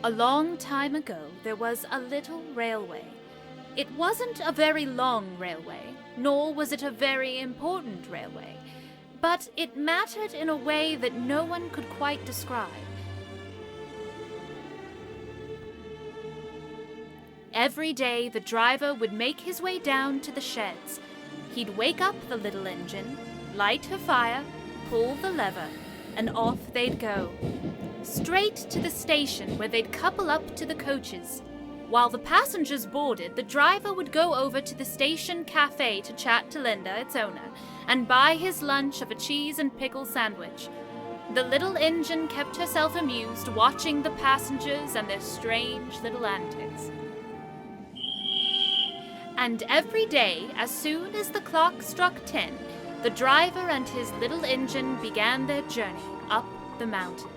A long time ago, there was a little railway. It wasn't a very long railway, nor was it a very important railway, but it mattered in a way that no one could quite describe. Every day, the driver would make his way down to the sheds. He'd wake up the little engine, light a fire, pull the lever, and off they'd go. Straight to the station where they'd couple up to the coaches. While the passengers boarded, the driver would go over to the station cafe to chat to Linda, its owner, and buy his lunch of a cheese and pickle sandwich. The little engine kept herself amused watching the passengers and their strange little antics. And every day, as soon as the clock struck 10, the driver and his little engine began their journey up the mountain.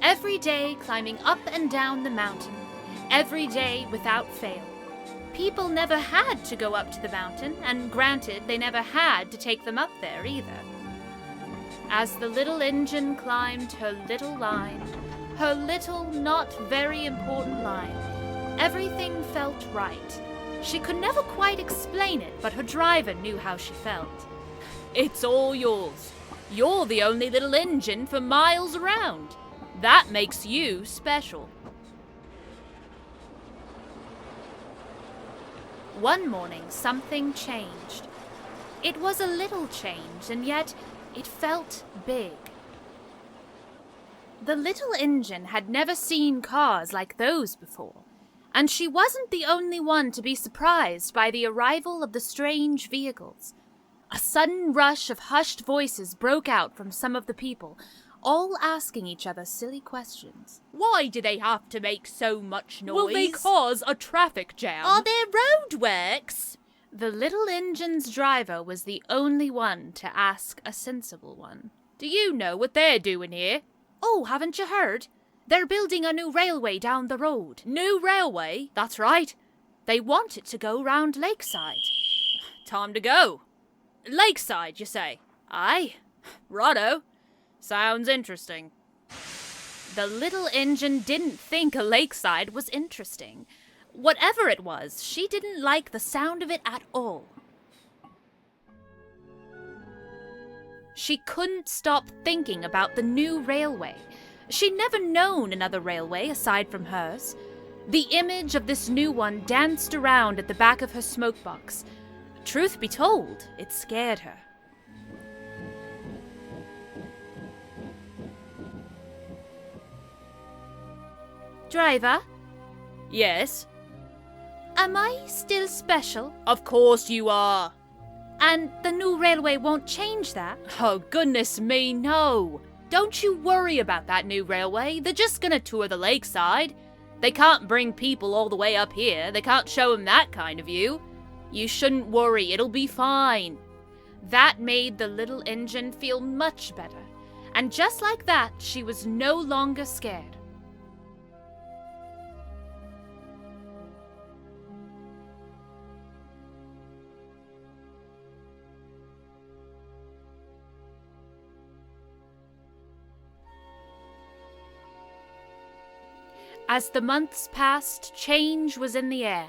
Every day climbing up and down the mountain, every day without fail. People never had to go up to the mountain, and granted, they never had to take them up there either. As the little engine climbed her little line, her little, not very important line, everything felt right. She could never quite explain it, but her driver knew how she felt. It's all yours. You're the only little engine for miles around. That makes you special. One morning, something changed. It was a little change, and yet it felt big. The little engine had never seen cars like those before, and she wasn't the only one to be surprised by the arrival of the strange vehicles. A sudden rush of hushed voices broke out from some of the people, all asking each other silly questions. Why do they have to make so much noise? Will they cause a traffic jam? Are there roadworks? The little engine's driver was the only one to ask a sensible one. Do you know what they're doing here? Oh, haven't you heard? They're building a new railway down the road. New railway? That's right. They want it to go round Lakeside. Time to go. Lakeside, you say? Aye. Righto. Sounds interesting. The little engine didn't think a lakeside was interesting. Whatever it was, she didn't like the sound of it at all. She couldn't stop thinking about the new railway. She'd never known another railway aside from hers. The image of this new one danced around at the back of her smokebox. Truth be told, it scared her. Driver? Yes? Am I still special? Of course you are. And the new railway won't change that? Oh, goodness me, no. Don't you worry about that new railway. They're just gonna tour the lakeside. They can't bring people all the way up here. They can't show them that kind of view. You shouldn't worry, it'll be fine. That made the little engine feel much better. And just like that, she was no longer scared. As the months passed, change was in the air.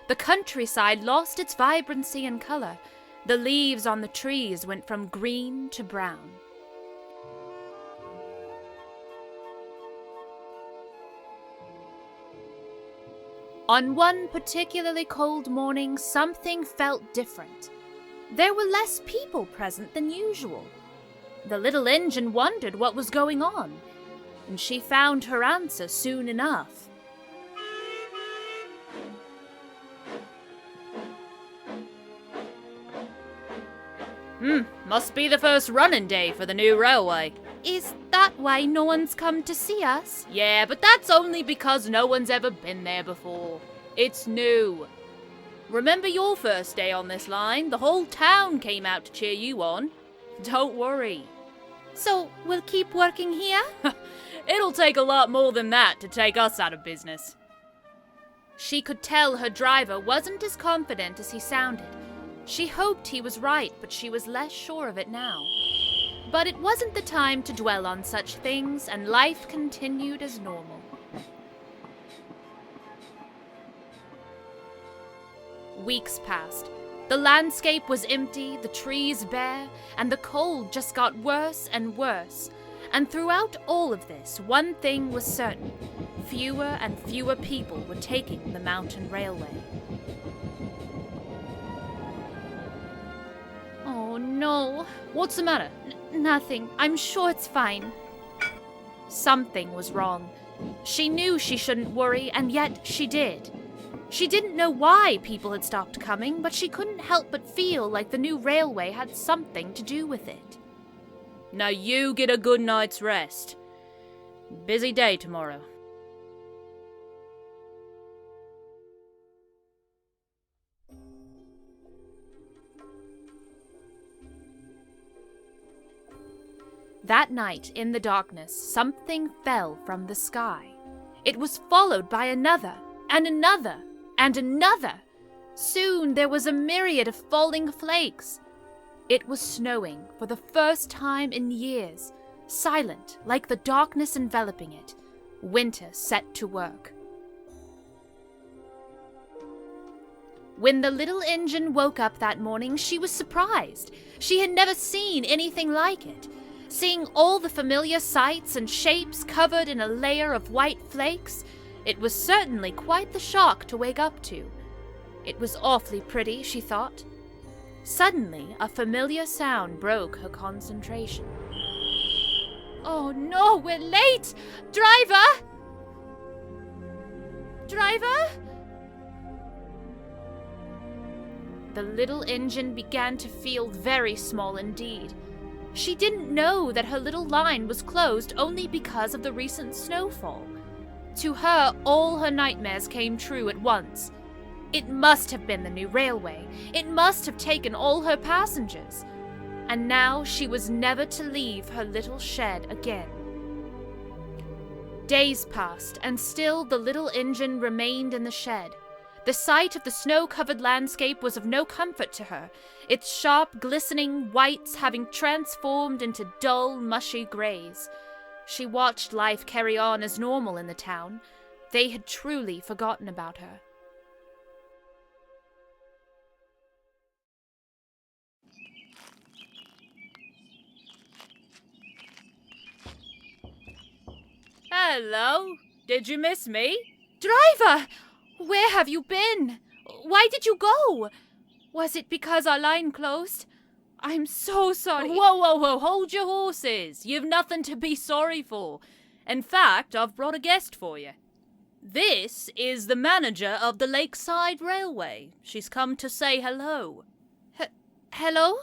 The countryside lost its vibrancy and color. The leaves on the trees went from green to brown. On one particularly cold morning, something felt different. There were less people present than usual. The little engine wondered what was going on, and she found her answer soon enough. Must be the first running day for the new railway. Is that why no one's come to see us? Yeah, but that's only because no one's ever been there before. It's new. Remember your first day on this line? The whole town came out to cheer you on. Don't worry. So we'll keep working here? It'll take a lot more than that to take us out of business. She could tell her driver wasn't as confident as he sounded. She hoped he was right, but she was less sure of it now. But it wasn't the time to dwell on such things, and life continued as normal. Weeks passed. The landscape was empty, the trees bare, and the cold just got worse and worse. And throughout all of this, one thing was certain. Fewer and fewer people were taking the mountain railway. Oh no. What's the matter? Nothing. I'm sure it's fine. Something was wrong. She knew she shouldn't worry, and yet she did. She didn't know why people had stopped coming, but she couldn't help but feel like the new railway had something to do with it. Now you get a good night's rest. Busy day tomorrow. That night, in the darkness, something fell from the sky. It was followed by another, and another, and another. Soon there was a myriad of falling flakes. It was snowing for the first time in years, silent like the darkness enveloping it. Winter set to work. When the little engine woke up that morning, she was surprised. She had never seen anything like it. Seeing all the familiar sights and shapes covered in a layer of white flakes, it was certainly quite the shock to wake up to. It was awfully pretty, she thought. Suddenly, a familiar sound broke her concentration. Oh no, we're late! Driver! Driver? The little engine began to feel very small indeed. She didn't know that her little line was closed only because of the recent snowfall. To her, all her nightmares came true at once. It must have been the new railway. It must have taken all her passengers. And now she was never to leave her little shed again. Days passed, and still the little engine remained in the shed. The sight of the snow-covered landscape was of no comfort to her, its sharp, glistening whites having transformed into dull, mushy grays. She watched life carry on as normal in the town. They had truly forgotten about her. Hello? Did you miss me? Driver! Where have you been? Why did you go? Was it because our line closed? I'm so sorry. Whoa, hold your horses. You've nothing to be sorry for. In fact, I've brought a guest for you. This is the manager of the Lakeside Railway. She's come to say hello. Hello?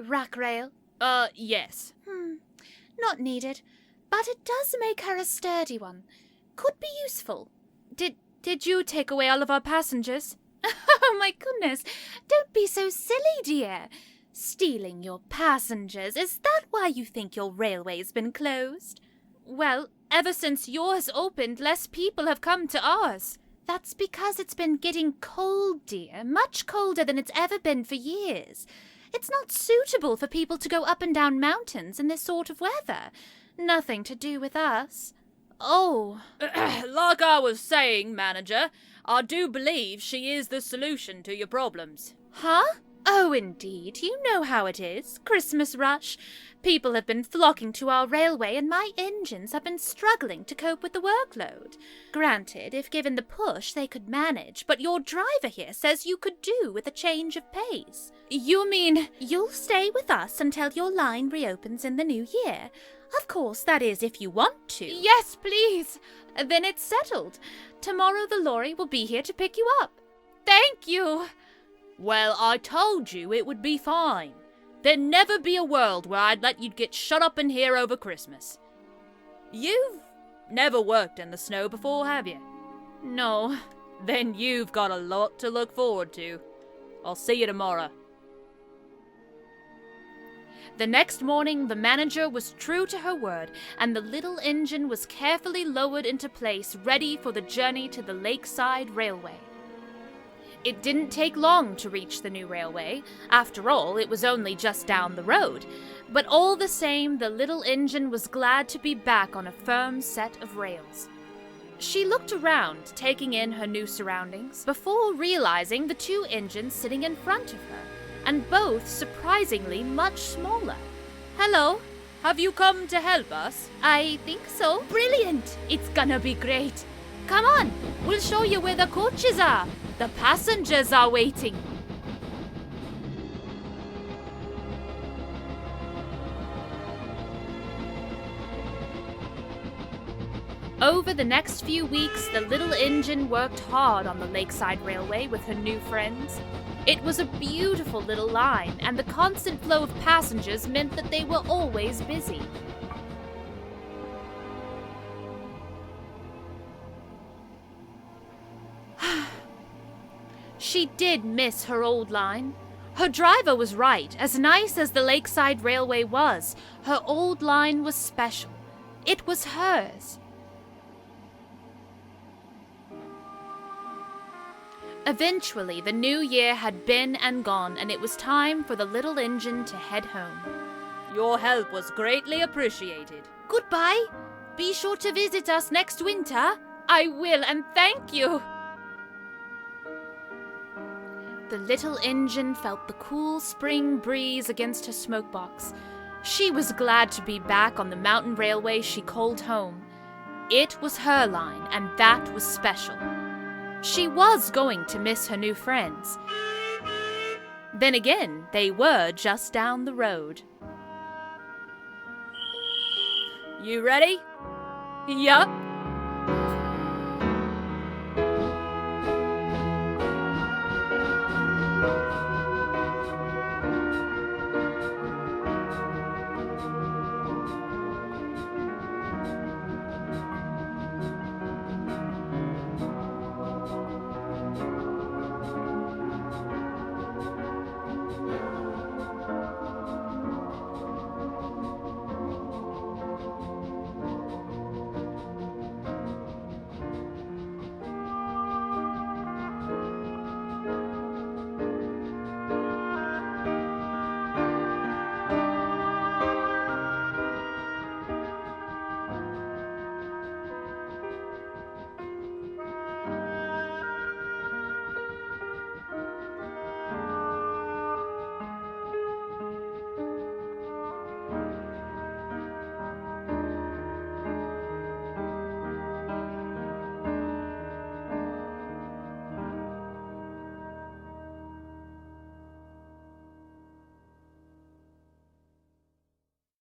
Rackrail? Yes. Not needed. But it does make her a sturdy one. Could be useful. Did you take away all of our passengers? Oh my goodness, don't be so silly, dear. Stealing your passengers, is that why you think your railway's been closed? Well, ever since yours opened, less people have come to ours. That's because it's been getting cold, dear, much colder than it's ever been for years. It's not suitable for people to go up and down mountains in this sort of weather. Nothing to do with us. Oh. Like I was saying, manager, I do believe she is the solution to your problems. Huh? Oh, indeed. You know how it is. Christmas rush. People have been flocking to our railway, and my engines have been struggling to cope with the workload. Granted, if given the push, they could manage, but your driver here says you could do with a change of pace. You mean you'll stay with us until your line reopens in the new year? Of course, that is if you want to. Yes, please. Then it's settled. Tomorrow the lorry will be here to pick you up. Thank you. Well, I told you it would be fine. There'd never be a world where I'd let you get shut up in here over Christmas. You've never worked in the snow before, have you? No. Then you've got a lot to look forward to. I'll see you tomorrow. The next morning, the manager was true to her word, and the little engine was carefully lowered into place, ready for the journey to the Lakeside Railway. It didn't take long to reach the new railway. After all, it was only just down the road. But all the same, the little engine was glad to be back on a firm set of rails. She looked around, taking in her new surroundings, before realizing the two engines sitting in front of her, and both surprisingly much smaller. Hello, have you come to help us? I think so. Brilliant! It's gonna be great. Come on, we'll show you where the coaches are. The passengers are waiting. Over the next few weeks, the little engine worked hard on the Lakeside Railway with her new friends. It was a beautiful little line, and the constant flow of passengers meant that they were always busy. She did miss her old line. Her driver was right. As nice as the Lakeside Railway was, her old line was special. It was hers. Eventually, the new year had been and gone, and it was time for the little engine to head home. Your help was greatly appreciated. Goodbye. Be sure to visit us next winter. I will, and thank you. The little engine felt the cool spring breeze against her smokebox. She was glad to be back on the mountain railway she called home. It was her line, and that was special. She was going to miss her new friends. Then again, they were just down the road. You ready? Yup.